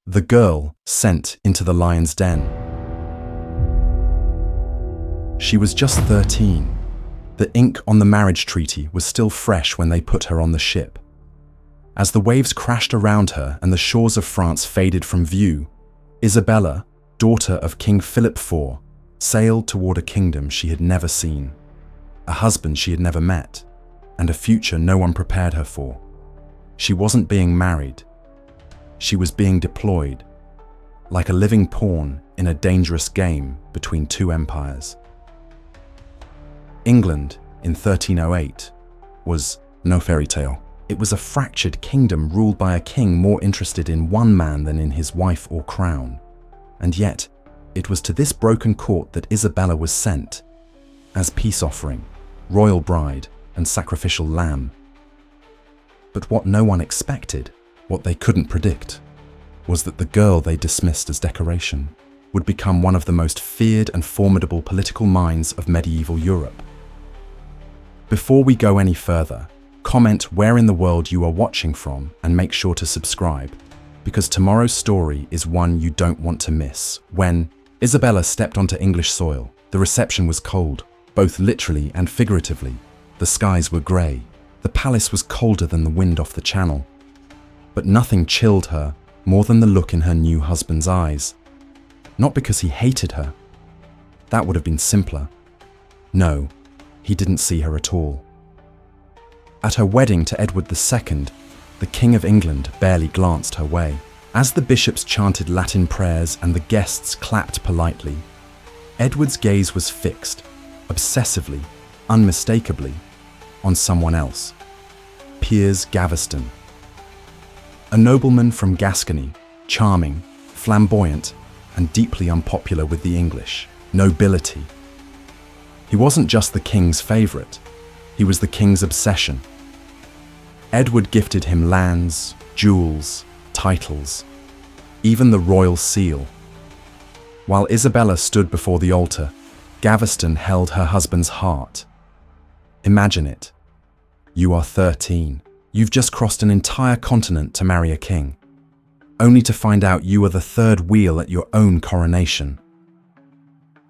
The girl sent into the lion's den. She was just 13. The ink on the marriage treaty was still fresh when they put her on the ship. As the waves crashed around her and the shores of France faded from view, Isabella, daughter of King Philip IV, sailed toward a kingdom she had never seen, a husband she had never met, and a future no one prepared her for. She wasn't being married. She was being deployed, like a living pawn in a dangerous game between two empires. England in 1308 was no fairy tale. It was a fractured kingdom ruled by a king more interested in one man than in his wife or crown. And yet, it was to this broken court that Isabella was sent, as peace offering, royal bride, and sacrificial lamb. But what no one expected, what they couldn't predict, was that the girl they dismissed as decoration would become one of the most feared and formidable political minds of medieval Europe. Before we go any further, comment where in the world you are watching from and make sure to subscribe, because tomorrow's story is one you don't want to miss. When Isabella stepped onto English soil, the reception was cold, both literally and figuratively. The skies were grey. The palace was colder than the wind off the channel. But nothing chilled her more than the look in her new husband's eyes. Not because he hated her. That would have been simpler. No, he didn't see her at all. At her wedding to Edward II, the King of England barely glanced her way. As the bishops chanted Latin prayers and the guests clapped politely, Edward's gaze was fixed, obsessively, unmistakably, on someone else. Piers Gaveston. A nobleman from Gascony, charming, flamboyant, and deeply unpopular with the English nobility. He wasn't just the king's favourite, he was the king's obsession. Edward gifted him lands, jewels, titles, even the royal seal. While Isabella stood before the altar, Gaveston held her husband's heart. Imagine it. You are 13. You've just crossed an entire continent to marry a king, only to find out you are the third wheel at your own coronation.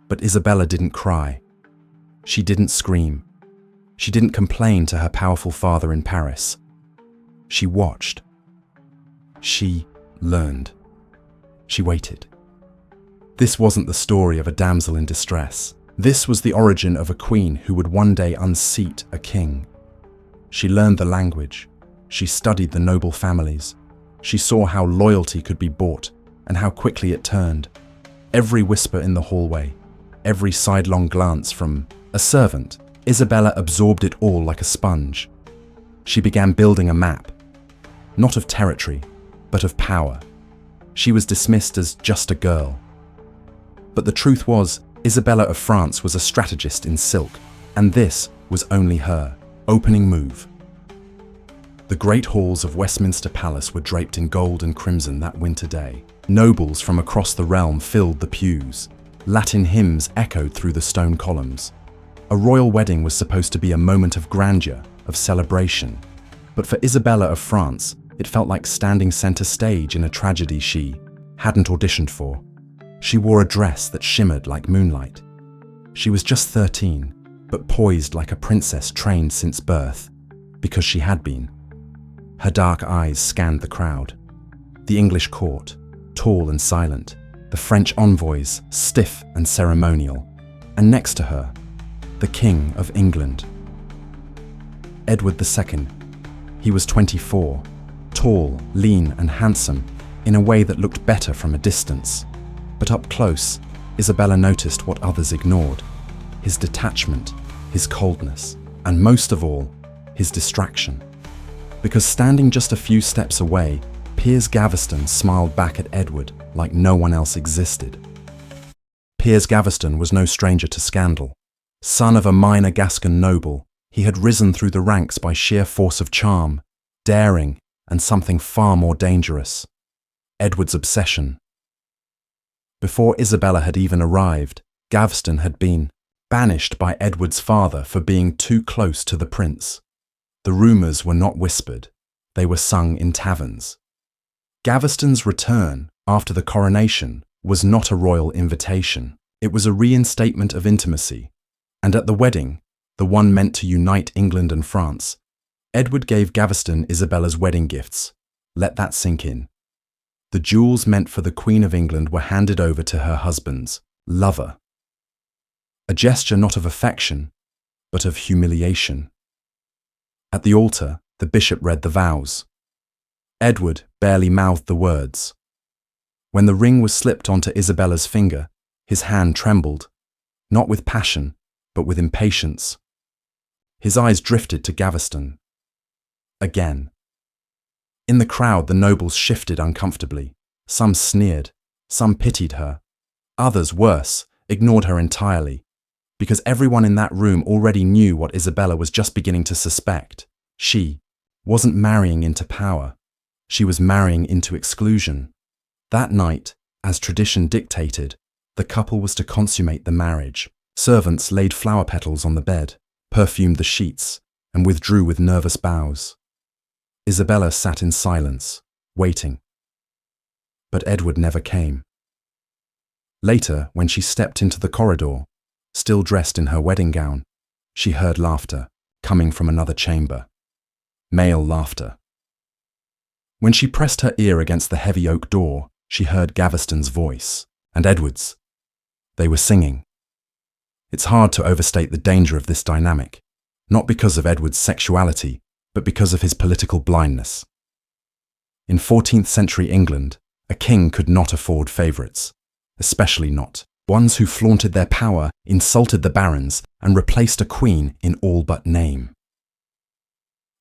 But Isabella didn't cry. She didn't scream. She didn't complain to her powerful father in Paris. She watched. She learned. She waited. This wasn't the story of a damsel in distress. This was the origin of a queen who would one day unseat a king. She learned the language. She studied the noble families. She saw how loyalty could be bought and how quickly it turned. Every whisper in the hallway, every sidelong glance from a servant, Isabella absorbed it all like a sponge. She began building a map, not of territory, but of power. She was dismissed as just a girl. But the truth was, Isabella of France was a strategist in silk, and this was only her opening move. The great halls of Westminster Palace were draped in gold and crimson that winter day. Nobles from across the realm filled the pews. Latin hymns echoed through the stone columns. A royal wedding was supposed to be a moment of grandeur, of celebration. But for Isabella of France, it felt like standing center stage in a tragedy she hadn't auditioned for. She wore a dress that shimmered like moonlight. She was just 13, but poised like a princess trained since birth, because she had been. Her dark eyes scanned the crowd. The English court, tall and silent. The French envoys, stiff and ceremonial. And next to her, the King of England. Edward II. He was 24, tall, lean and handsome, in a way that looked better from a distance. But up close, Isabella noticed what others ignored. His detachment, his coldness, and most of all, his distraction. Because standing just a few steps away, Piers Gaveston smiled back at Edward like no one else existed. Piers Gaveston was no stranger to scandal. Son of a minor Gascon noble, he had risen through the ranks by sheer force of charm, daring, and something far more dangerous: Edward's obsession. Before Isabella had even arrived, Gaveston had been banished by Edward's father for being too close to the prince. The rumours were not whispered, they were sung in taverns. Gaveston's return after the coronation was not a royal invitation. It was a reinstatement of intimacy, and at the wedding, the one meant to unite England and France, Edward gave Gaveston Isabella's wedding gifts. Let that sink in. The jewels meant for the Queen of England were handed over to her husband's lover. A gesture not of affection, but of humiliation. At the altar, the bishop read the vows. Edward barely mouthed the words. When the ring was slipped onto Isabella's finger, his hand trembled, not with passion, but with impatience. His eyes drifted to Gaveston. Again. In the crowd, the nobles shifted uncomfortably. Some sneered, some pitied her. Others, worse, ignored her entirely, because everyone in that room already knew what Isabella was just beginning to suspect. She wasn't marrying into power. She was marrying into exclusion. That night, as tradition dictated, the couple was to consummate the marriage. Servants laid flower petals on the bed, perfumed the sheets, and withdrew with nervous bows. Isabella sat in silence, waiting. But Edward never came. Later, when she stepped into the corridor, still dressed in her wedding gown, she heard laughter coming from another chamber. Male laughter. When she pressed her ear against the heavy oak door, she heard Gaveston's voice, and Edward's. They were singing. It's hard to overstate the danger of this dynamic, not because of Edward's sexuality, but because of his political blindness. In 14th century England, a king could not afford favourites, especially not ones who flaunted their power, insulted the barons, and replaced a queen in all but name.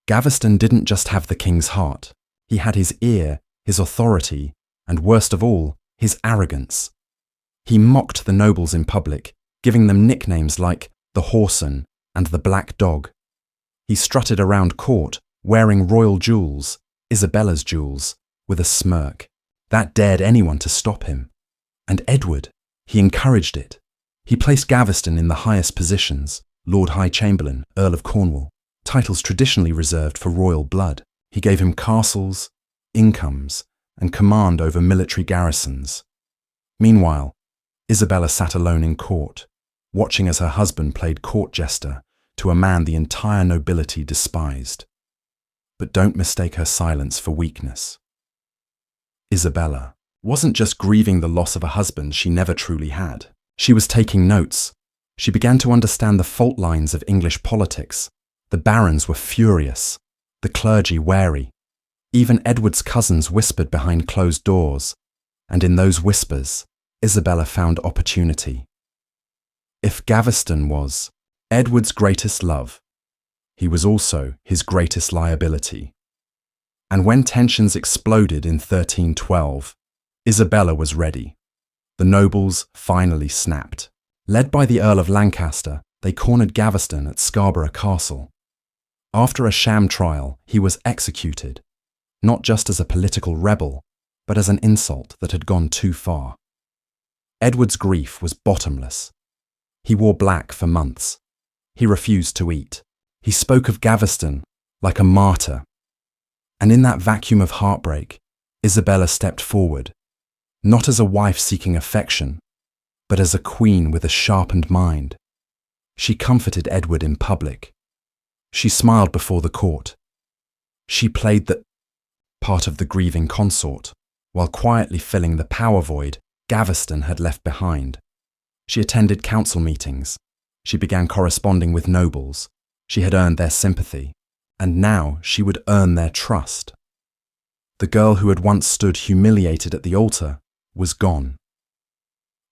Gaveston didn't just have the king's heart, he had his ear, his authority, and worst of all, his arrogance. He mocked the nobles in public, giving them nicknames like the Whoreson and the Black Dog. He strutted around court, wearing royal jewels, Isabella's jewels, with a smirk. That dared anyone to stop him. And Edward, he encouraged it. He placed Gaveston in the highest positions, Lord High Chamberlain, Earl of Cornwall, titles traditionally reserved for royal blood. He gave him castles, incomes, and command over military garrisons. Meanwhile, Isabella sat alone in court, watching as her husband played court jester to a man the entire nobility despised. But don't mistake her silence for weakness. Isabella wasn't just grieving the loss of a husband she never truly had. She was taking notes. She began to understand the fault lines of English politics. The barons were furious, the clergy wary. Even Edward's cousins whispered behind closed doors, and in those whispers, Isabella found opportunity. If Gaveston was Edward's greatest love, he was also his greatest liability. And when tensions exploded in 1312, Isabella was ready. The nobles finally snapped. Led by the Earl of Lancaster, they cornered Gaveston at Scarborough Castle. After a sham trial, he was executed, not just as a political rebel, but as an insult that had gone too far. Edward's grief was bottomless. He wore black for months. He refused to eat. He spoke of Gaveston like a martyr. And in that vacuum of heartbreak, Isabella stepped forward, not as a wife seeking affection, but as a queen with a sharpened mind. She comforted Edward in public. She smiled before the court. She played the part of the grieving consort, while quietly filling the power void Gaveston had left behind. She attended council meetings. She began corresponding with nobles. She had earned their sympathy, and now she would earn their trust. The girl who had once stood humiliated at the altar was gone.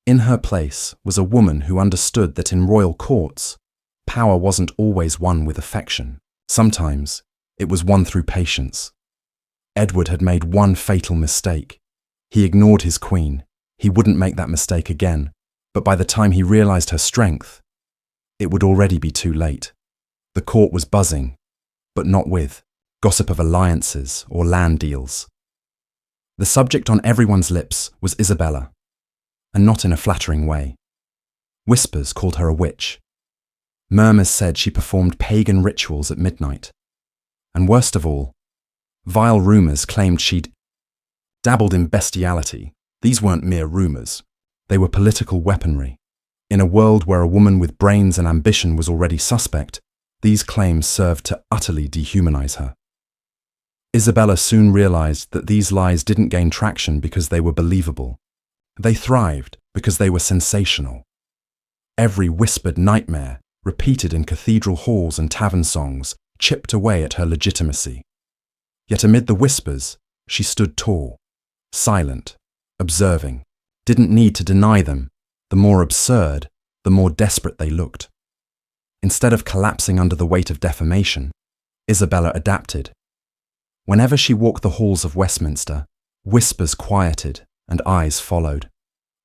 In her place was a woman who understood that in royal courts, power wasn't always won with affection. Sometimes it was won through patience. Edward had made one fatal mistake. He ignored his queen. He wouldn't make that mistake again, but by the time he realized her strength, it would already be too late. The court was buzzing, but not with gossip of alliances or land deals. The subject on everyone's lips was Isabella, and not in a flattering way. Whispers called her a witch. Murmurs said she performed pagan rituals at midnight. And worst of all, vile rumours claimed she'd dabbled in bestiality. These weren't mere rumors. They were political weaponry. In a world where a woman with brains and ambition was already suspect, these claims served to utterly dehumanize her. Isabella soon realized that these lies didn't gain traction because they were believable. They thrived because they were sensational. Every whispered nightmare, repeated in cathedral halls and tavern songs, chipped away at her legitimacy. Yet amid the whispers, she stood tall, silent, observing, didn't need to deny them. The more absurd, the more desperate they looked. Instead of collapsing under the weight of defamation, Isabella adapted. Whenever she walked the halls of Westminster, whispers quieted and eyes followed,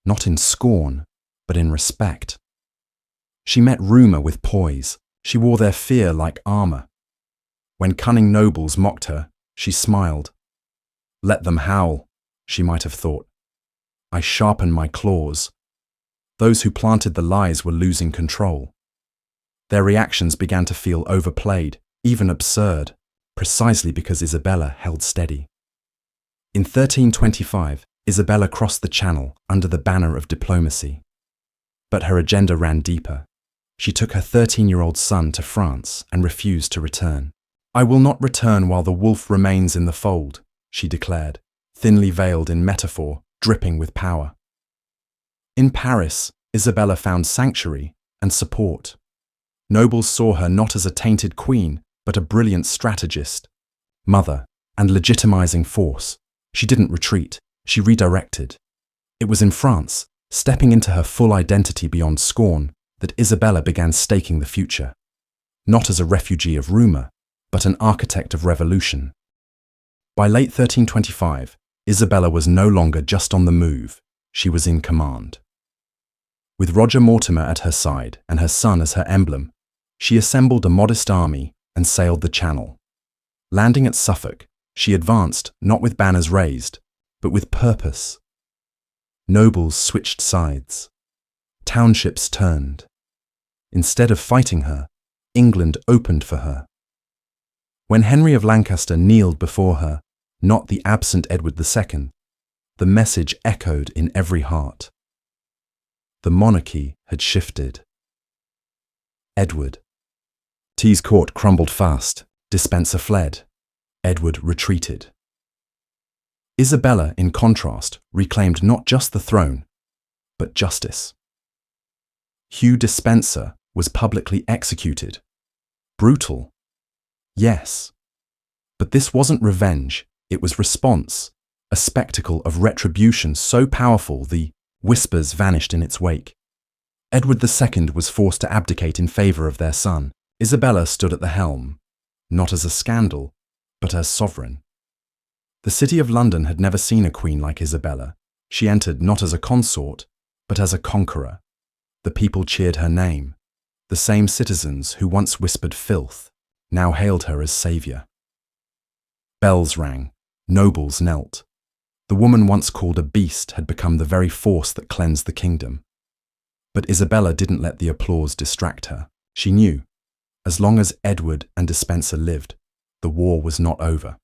not in scorn, but in respect. She met rumour with poise. She wore their fear like armour. When cunning nobles mocked her, she smiled. Let them howl, she might have thought. I sharpen my claws. Those who planted the lies were losing control. Their reactions began to feel overplayed, even absurd, precisely because Isabella held steady. In 1325, Isabella crossed the Channel under the banner of diplomacy. But her agenda ran deeper. She took her 13-year-old son to France and refused to return. I will not return while the wolf remains in the fold, she declared, thinly veiled in metaphor, dripping with power. In Paris, Isabella found sanctuary and support. Nobles saw her not as a tainted queen, but a brilliant strategist, mother, and legitimizing force. She didn't retreat, she redirected. It was in France, stepping into her full identity beyond scorn, that Isabella began staking the future. Not as a refugee of rumour, but an architect of revolution. By late 1325, Isabella was no longer just on the move, she was in command. With Roger Mortimer at her side and her son as her emblem, she assembled a modest army and sailed the Channel. Landing at Suffolk, she advanced not with banners raised, but with purpose. Nobles switched sides. Townships turned. Instead of fighting her, England opened for her. When Henry of Lancaster kneeled before her, not the absent Edward II, the message echoed in every heart. The monarchy had shifted. Edward. Tees court crumbled fast. Despenser fled. Edward retreated. Isabella, in contrast, reclaimed not just the throne, but justice. Hugh Despenser was publicly executed. Brutal. Yes. But this wasn't revenge, it was response, a spectacle of retribution so powerful the whispers vanished in its wake. Edward II was forced to abdicate in favour of their son. Isabella stood at the helm, not as a scandal, but as sovereign. The city of London had never seen a queen like Isabella. She entered not as a consort, but as a conqueror. The people cheered her name. The same citizens who once whispered filth now hailed her as saviour. Bells rang. Nobles knelt. The woman once called a beast had become the very force that cleansed the kingdom. But Isabella didn't let the applause distract her. She knew, as long as Edward and Despenser lived, the war was not over.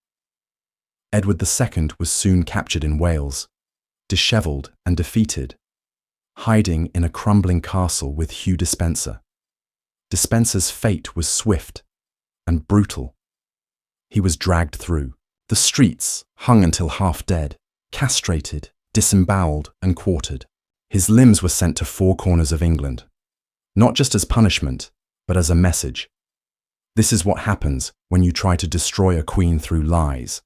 Edward II was soon captured in Wales, dishevelled and defeated, hiding in a crumbling castle with Hugh Despenser. Despenser's fate was swift and brutal. He was dragged through the streets, hung until half dead, castrated, disemboweled and quartered. His limbs were sent to four corners of England, not just as punishment, but as a message. This is what happens when you try to destroy a queen through lies.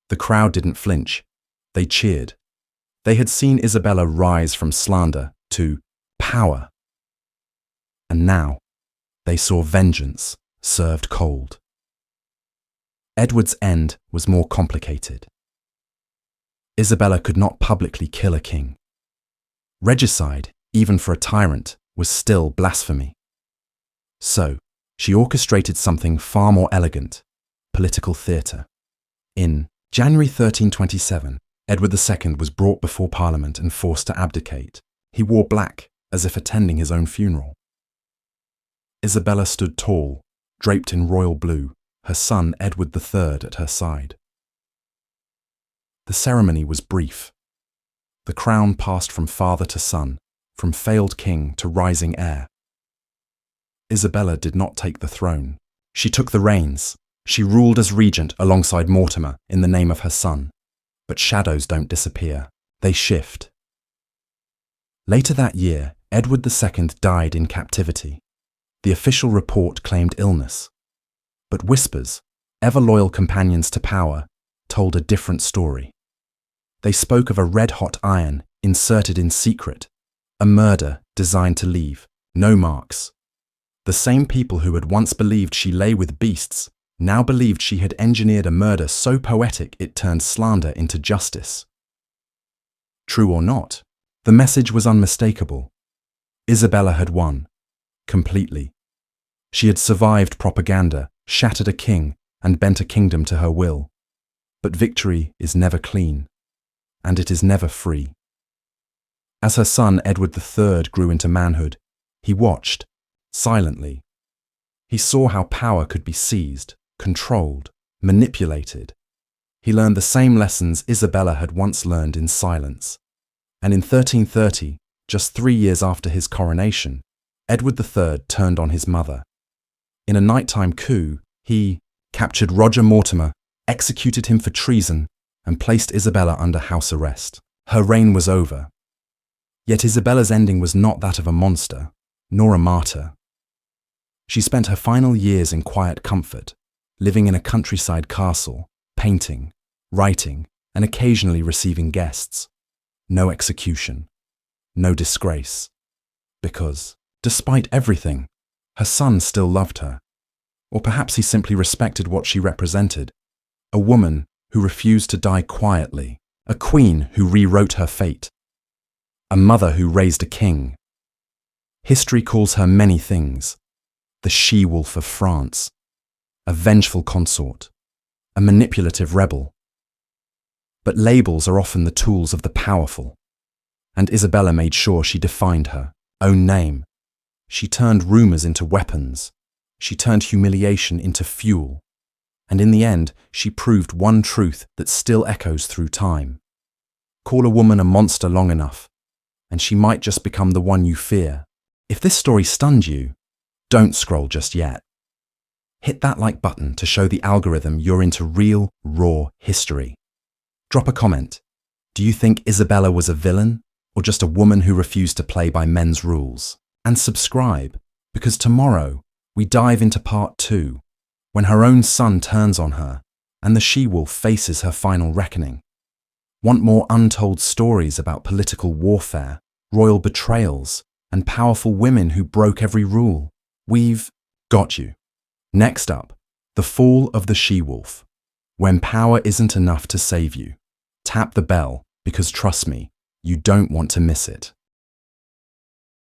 The crowd didn't flinch. They cheered. They had seen Isabella rise from slander to power. And now, they saw vengeance served cold. Edward's end was more complicated. Isabella could not publicly kill a king. Regicide, even for a tyrant, was still blasphemy. So, she orchestrated something far more elegant, political theatre. In January 1327, Edward II was brought before Parliament and forced to abdicate. He wore black, as if attending his own funeral. Isabella stood tall, draped in royal blue, her son Edward III at her side. The ceremony was brief. The crown passed from father to son, from failed king to rising heir. Isabella did not take the throne. She took the reins. She ruled as regent alongside Mortimer in the name of her son. But shadows don't disappear. They shift. Later that year, Edward II died in captivity. The official report claimed illness. But whispers, ever loyal companions to power, told a different story. They spoke of a red-hot iron inserted in secret, a murder designed to leave no marks. The same people who had once believed she lay with beasts now believed she had engineered a murder so poetic it turned slander into justice. True or not, the message was unmistakable. Isabella had won, completely. She had survived propaganda, shattered a king, and bent a kingdom to her will. But victory is never clean, and it is never free. As her son Edward III grew into manhood, he watched, silently. He saw how power could be seized, controlled, manipulated. He learned the same lessons Isabella had once learned in silence. And in 1330, just 3 years after his coronation, Edward III turned on his mother. In a nighttime coup, he captured Roger Mortimer, executed him for treason, and placed Isabella under house arrest. Her reign was over. Yet Isabella's ending was not that of a monster, nor a martyr. She spent her final years in quiet comfort, living in a countryside castle, painting, writing, and occasionally receiving guests. No execution, no disgrace. Because, despite everything, her son still loved her. Or perhaps he simply respected what she represented. A woman who refused to die quietly, a queen who rewrote her fate, a mother who raised a king. History calls her many things: the she-wolf of France, a vengeful consort, a manipulative rebel. But labels are often the tools of the powerful, and Isabella made sure she defined her own name. She turned rumors into weapons. She turned humiliation into fuel. And in the end, she proved one truth that still echoes through time. Call a woman a monster long enough, and she might just become the one you fear. If this story stunned you, don't scroll just yet. Hit that like button to show the algorithm you're into real, raw history. Drop a comment. Do you think Isabella was a villain, or just a woman who refused to play by men's rules? And subscribe, because tomorrow we dive into part 2, when her own son turns on her and the she-wolf faces her final reckoning. Want more untold stories about political warfare, royal betrayals, and powerful women who broke every rule? We've got you. Next up, the fall of the she-wolf. When power isn't enough to save you, tap the bell, because trust me, you don't want to miss it.